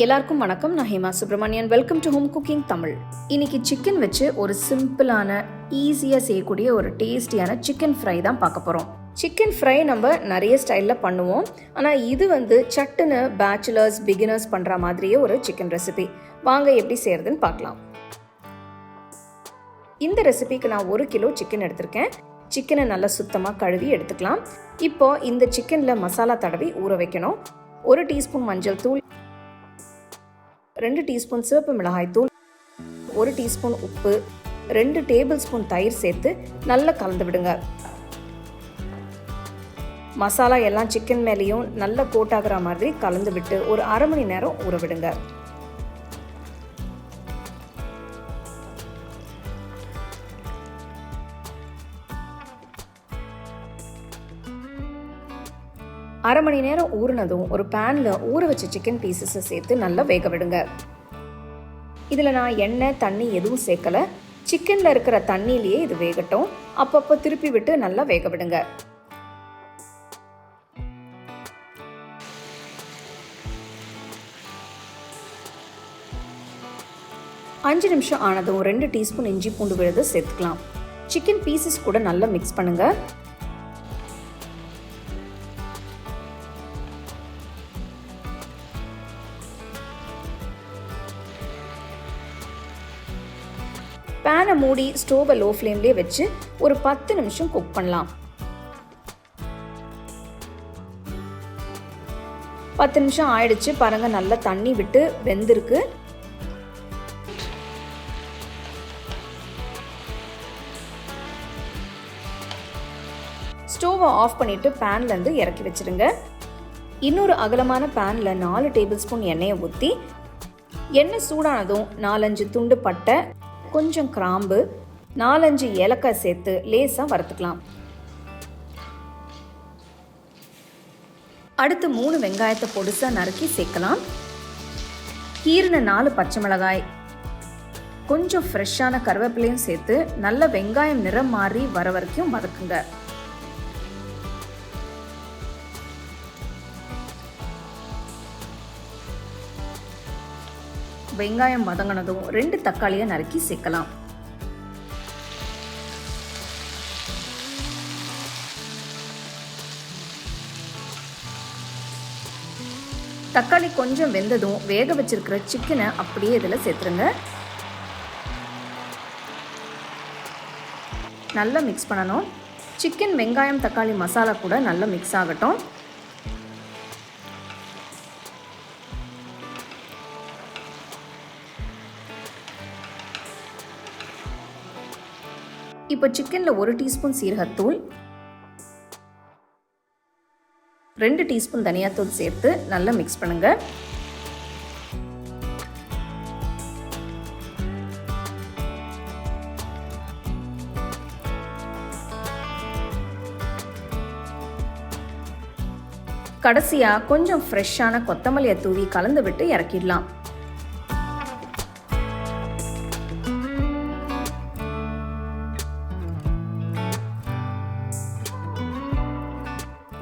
எல்லாருக்கும் வணக்கம். நான் Hema Subramanian. Welcome to home cooking Tamil. இன்னைக்கு சிக்கன் வச்சு ஒரு சிம்பிளான ஈஸியாக செய்யக்கூடிய ஒரு டேஸ்டியான சிக்கன் ஃப்ரை தான் பார்க்க போகிறோம். சிக்கன் ஃப்ரை நம்ம நிறைய ஸ்டைலில் பண்ணுவோம். ஆனால் இது சட்டுன்னு பேச்சுலர்ஸ் பிகினர்ஸ் பண்ணுற மாதிரியே ஒரு சிக்கன் ரெசிபி. வாங்க எப்படி செய்யறதுன்னு பார்க்கலாம். இந்த ரெசிபிக்கு நான் 1 கிலோ சிக்கன் எடுத்திருக்கேன். சிக்கனை நல்லா சுத்தமாக கழுவி எடுத்துக்கலாம். இப்போ இந்த சிக்கனில் மசாலா தடவி ஊற வைக்கணும். 1 டீஸ்பூன் மஞ்சள் தூள், 2 டீஸ்பூன் சிவப்பு மிளகாய் தூள், 1 டீஸ்பூன் உப்பு, 2 டேபிள் ஸ்பூன் தயிர் சேர்த்து நல்லா கலந்து விடுங்க. மசாலா எல்லாம் சிக்கன் மேலேயும் நல்லா கோட் ஆகிற மாதிரி கலந்து விட்டு ஒரு அரை மணி நேரம் ஊற விடுங்க. அரை மணி நேரம் ஊறினதும் ஒரு பேனில் ஊற வச்ச சிக்கன் பீசஸை சேர்த்து நல்லா வேக விடுங்க. இதில் நான் எண்ணெய் தண்ணி எதுவும் சேர்க்கலை. சிக்கனில் இருக்கிற தண்ணியிலேயே இது வேகட்டும். அப்பப்போ திருப்பி விட்டு நல்லா வேக விடுங்க. அஞ்சு நிமிஷம் ஆனதும் 2 டீஸ்பூன் இஞ்சி பூண்டு விழுது சேர்த்துக்கலாம். சிக்கன் பீசஸ் கூட நல்லா மிக்ஸ் பண்ணுங்க. பேனை மூடி ஸ்டோவை லோ ஃப்ளேம்லேயே வச்சு ஒரு 10 நிமிஷம் குக் பண்ணலாம். 10 நிமிஷம் ஆயிடுச்சு பாருங்க, நல்லா தண்ணி விட்டு வெந்திருக்கு. ஸ்டோவை ஆஃப் பண்ணிட்டு பேன்லேருந்து இறக்கி வச்சிருங்க. இன்னொரு அகலமான பேனில் 4 டேபிள் ஸ்பூன் எண்ணெயை ஊற்றி, எண்ணெய் சூடானதும் 4-5 துண்டு பட்டை, கொஞ்சம் கிராம்பு, 4-5 ஏலக்காய் சேர்த்து லேசாக வறுத்துக்கலாம். அடுத்து 3 வெங்காயத்தை பொடிசா நறுக்கி சேர்க்கலாம். கீரின 4 பச்சை மிளகாய், கொஞ்சம் ஃப்ரெஷ்ஷான கருவேப்பிலையும் சேர்த்து நல்ல வெங்காயம் நிறம் மாறி வர வரைக்கும் வதக்குங்க. வெங்காயம் வதங்கினதும் 2 தக்காளியை நறுக்கி சேர்க்கலாம். தக்காளி கொஞ்சம் வெந்ததும் வேக வச்சிருக்கிற சிக்கனை அப்படியே இதில் சேர்த்துருங்க. நல்லா மிக்ஸ் பண்ணணும். சிக்கன் வெங்காயம் தக்காளி மசாலா கூட நல்லா மிக்ஸ் ஆகட்டும். இப்போ சிக்கனில் 1 டீஸ்பூன் சீரகத்தூள், 2 டீஸ்பூன் தனியாத்தூள் சேர்த்து நல்லா மிக்ஸ் பண்ணுங்க. கடைசியா கொஞ்சம் ஃப்ரெஷ்ஷான கொத்தமல்லியை தூவி கலந்து விட்டு இறக்கிடலாம்.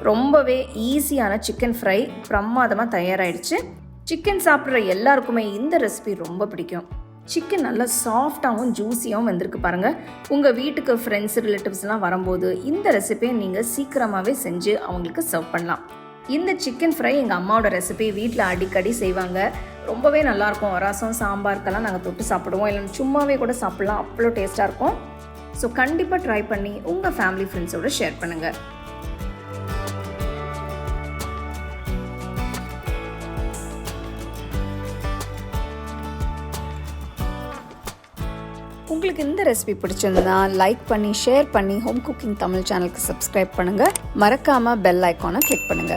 ரொம்பவே ஈஸியான சிக்கன் ஃப்ரை பிரமாதமாக தயாராகிடுச்சு. சிக்கன் சாப்பிட்ற எல்லாருக்குமே இந்த ரெசிபி ரொம்ப பிடிக்கும். சிக்கன் நல்லா சாஃப்டாகவும் ஜூஸியாகவும் வந்திருக்கு பாருங்கள். உங்கள் வீட்டுக்கு ஃப்ரெண்ட்ஸ் ரிலேட்டிவ்ஸ்லாம் வரும்போது இந்த ரெசிபியை நீங்கள் சீக்கிரமாகவே செஞ்சு அவங்களுக்கு சர்வ் பண்ணலாம். இந்த சிக்கன் ஃப்ரை எங்கள் அம்மாவோட ரெசிபி வீட்டில் அடிக்கடி செய்வாங்க. ரொம்பவே நல்லாயிருக்கும். ரசம் சாம்பாருக்கெல்லாம் நாங்கள் தொட்டு சாப்பிடுவோம், இல்லைன்னா சும்மாவே கூட சாப்பிட்லாம். அவ்வளோ டேஸ்ட்டாக இருக்கும். ஸோ கண்டிப்பாக ட்ரை பண்ணி உங்கள் ஃபேமிலி ஃப்ரெண்ட்ஸோடு ஷேர் பண்ணுங்கள். உங்களுக்கு இந்த ரெசிபி பிடிச்சிருந்தா லைக் பண்ணி ஷேர் பண்ணி ஹோம் குக்கிங் தமிழ் சேனலுக்கு சப்ஸ்கிரைப் பண்ணுங்க. மறக்காம பெல் ஐகானை கிளிக் பண்ணுங்க.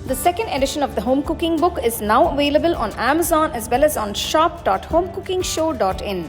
The second edition of the home cooking book is now available on Amazon as well as on shop.homecookingshow.in.